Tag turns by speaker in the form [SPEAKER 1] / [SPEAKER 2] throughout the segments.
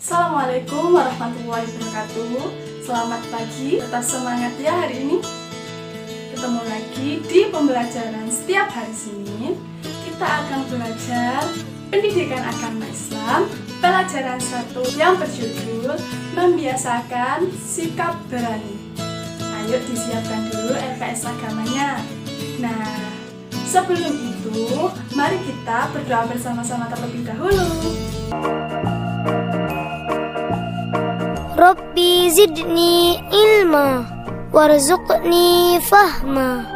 [SPEAKER 1] Assalamualaikum warahmatullahi wabarakatuh. Selamat pagi, tetap semangat ya hari ini. Ketemu lagi di pembelajaran setiap hari Senin. Kita akan belajar pendidikan agama Islam, pelajaran 1 yang berjudul membiasakan sikap berani. Ayo disiapkan dulu LKS agamanya. Nah, sebelum itu, mari kita berdoa bersama-sama terlebih dahulu.
[SPEAKER 2] Rabbi zidni ilma warzuqni fahma.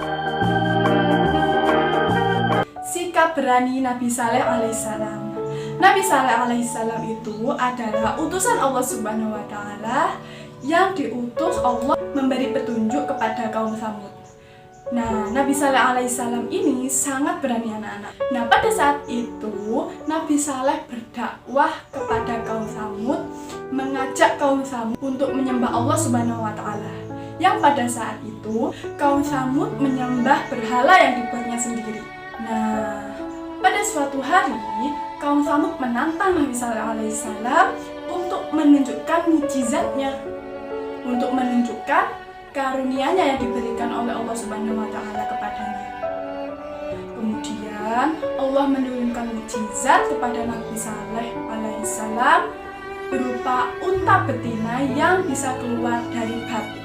[SPEAKER 1] Sikap berani Nabi Saleh alaihissalam. Nabi Saleh alaihissalam itu adalah utusan Allah Subhanahu wa Ta'ala yang diutus Allah memberi petunjuk kepada kaum Tsamud. Nah, Nabi Saleh alaihissalam ini sangat berani anak-anak. Nah, pada saat itu Nabi Saleh berdakwah kepada kaum Tsamud, mengajak kaum Tsamud untuk menyembah Allah Subhanahu wa Ta'ala. Yang pada saat itu kaum Tsamud menyembah berhala yang dibuatnya sendiri. Nah, pada suatu hari kaum Tsamud menantang Nabi Saleh alaihissalam untuk menunjukkan mukjizatnya, untuk menunjukkan karunia-Nya yang diberikan oleh Allah Subhanahu wa Ta'ala kepadanya. Kemudian Allah menurunkan mukjizat kepada Nabi Saleh alaihissalam berupa unta betina yang bisa keluar dari batu.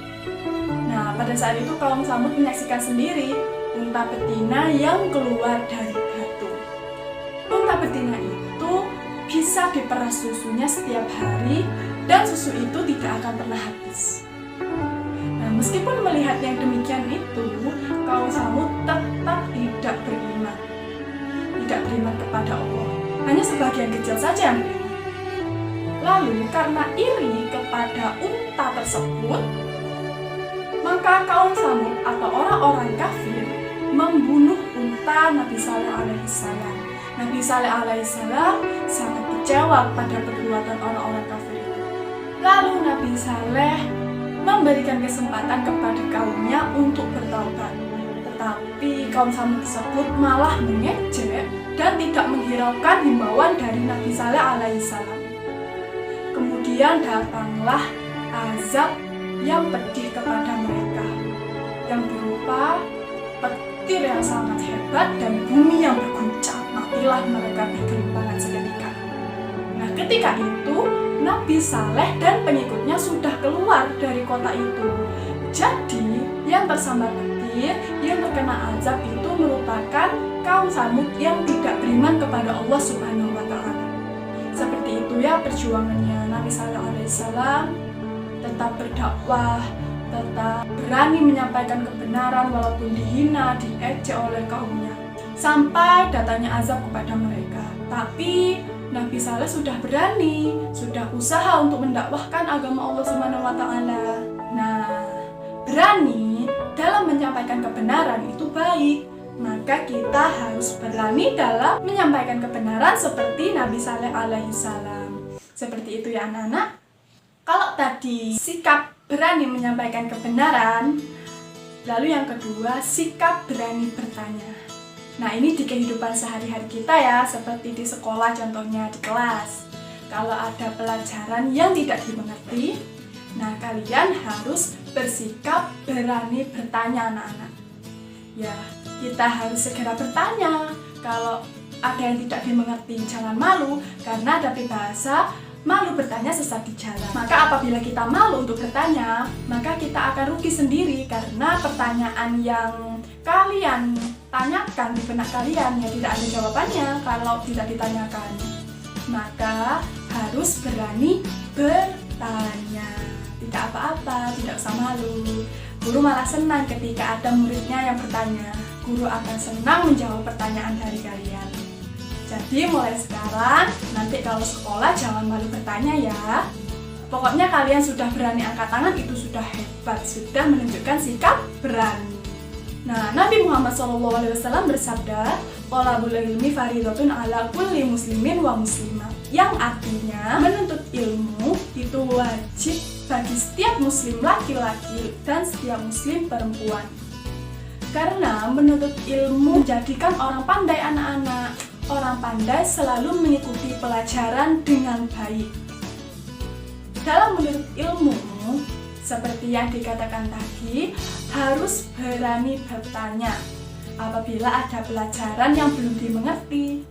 [SPEAKER 1] Nah, pada saat itu kaum Tsamud menyaksikan sendiri unta betina yang keluar dari batu. Unta betina itu bisa diperas susunya setiap hari dan susu itu tidak akan pernah habis. Meskipun melihat yang demikian itu, kaum Tsamud tetap tidak beriman kepada Allah. Hanya sebagian kecil saja yang beriman. Lalu karena iri kepada unta tersebut, maka kaum Tsamud atau orang-orang kafir membunuh unta Nabi Saleh alaihissalam. Nabi Saleh alaihissalam sangat kecewa pada perbuatan orang-orang kafir itu. Lalu Nabi Saleh memberikan kesempatan kepada kaumnya untuk bertaubat. Tetapi kaum Tsamud tersebut malah mengejek dan tidak menghiraukan himbauan dari Nabi Saleh alaihissalam. Kemudian datanglah azab yang pedih kepada mereka, yang berupa petir yang sangat hebat dan bumi yang berguncang. Matilah mereka bergelimpangan seketika. Nah, ketika itu Nabi Saleh dan pengikutnya sudah keluar dari kota itu. Jadi, yang tersambar petir, yang terkena azab itu merupakan kaum Tsamud yang tidak beriman kepada Allah Subhanahu wa Ta'ala. Seperti itu ya perjuangannya Nabi Saleh alaihissalam, tetap berdakwah, tetap berani menyampaikan kebenaran walaupun dihina, diejek oleh kaumnya, sampai datangnya azab kepada mereka. Tapi Nabi Saleh sudah berani, sudah usaha untuk mendakwahkan agama Allah Subhanahu wa Ta'ala. Nah, berani dalam menyampaikan kebenaran itu baik. Maka kita harus berani dalam menyampaikan kebenaran seperti Nabi Saleh alaihissalam. Seperti itu ya anak-anak. Kalau tadi sikap berani menyampaikan kebenaran, lalu yang kedua sikap berani bertanya. Nah, ini di kehidupan sehari-hari kita ya, seperti di sekolah contohnya di kelas. Kalau ada pelajaran yang tidak dimengerti, nah kalian harus bersikap berani bertanya anak-anak. Ya, kita harus segera bertanya. Kalau ada yang tidak dimengerti, jangan malu, karena ada peribahasa malu bertanya sesat di jalan. Maka apabila kita malu untuk bertanya, maka kita akan rugi sendiri, karena pertanyaan yang kalian tanyakan di benak kalian ya tidak ada jawabannya kalau tidak ditanyakan. Maka harus berani bertanya. Tidak apa-apa, tidak usah malu. Guru malah senang ketika ada muridnya yang bertanya. Guru akan senang menjawab pertanyaan dari kalian. Jadi mulai sekarang, nanti kalau sekolah jangan malu bertanya ya. Pokoknya kalian sudah berani angkat tangan itu sudah hebat, sudah menunjukkan sikap berani. Nah, Nabi Muhammad SAW bersabda, "Thalabul ilmi fardhatun 'ala kulli muslimin wa muslimah." Yang artinya, menuntut ilmu itu wajib bagi setiap muslim laki-laki dan setiap muslim perempuan. Karena menuntut ilmu menjadikan orang pandai anak-anak. Orang pandai selalu mengikuti pelajaran dengan baik. dalam menuntut ilmu, seperti yang dikatakan tadi, harus berani bertanya apabila ada pelajaran yang belum dimengerti.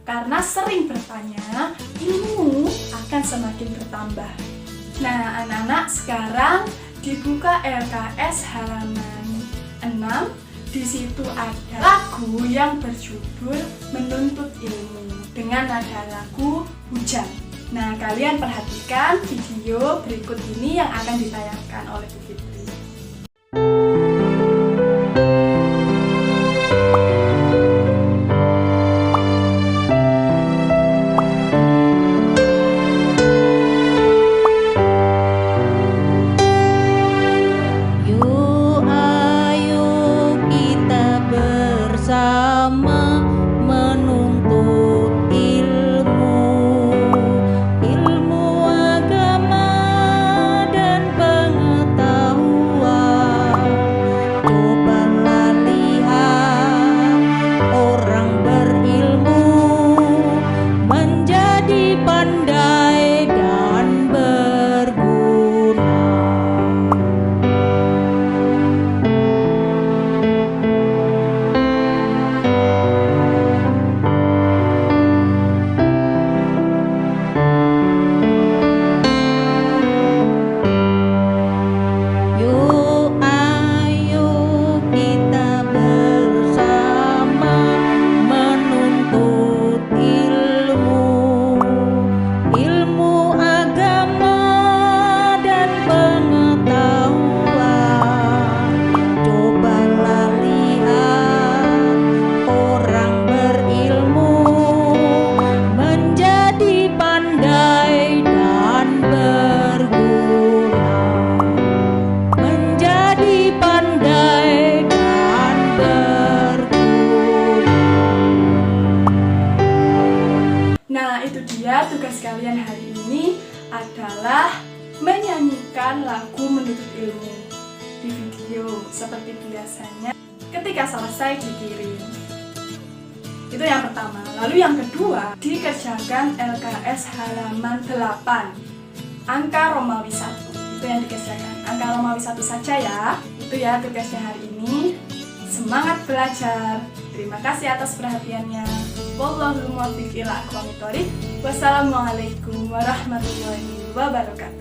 [SPEAKER 1] Karena sering bertanya, ilmu akan semakin bertambah. Nah, anak-anak, sekarang dibuka LKS halaman 6. Di situ ada lagu yang berjudul Menuntut Ilmu dengan nada lagu Hujan. Nah, kalian perhatikan video berikut ini yang akan ditayangkan oleh Bu Fitri.
[SPEAKER 3] Yuk ayo kita bersama menuntut ilmu, ilmu agama dan pengetahuan. Cobalah lihat orang berilmu menjadi pandai dan berguna. Yuk ayo kita bersama menuntut ilmu, ilmu agama dan pengetahuan. Cobalah lihat orang berilmu menjadi pandai dan berguna, menjadi pandai dan berguna.
[SPEAKER 1] Nah, itu dia tugas kalian hari ini adalah menyanyikan lagu Menuntut Ilmu di video seperti biasanya ketika selesai dikirim. Itu yang pertama. Lalu yang kedua, dikerjakan LKS halaman 8, angka Romawi 1. Itu yang dikerjakan, angka Romawi 1 saja ya. Itu ya tugasnya hari ini. Semangat belajar. Terima kasih atas perhatiannya. Wallahul muwaffiq ila aqwamit thoriq. Wassalamualaikum warahmatullahi wabarakatuh.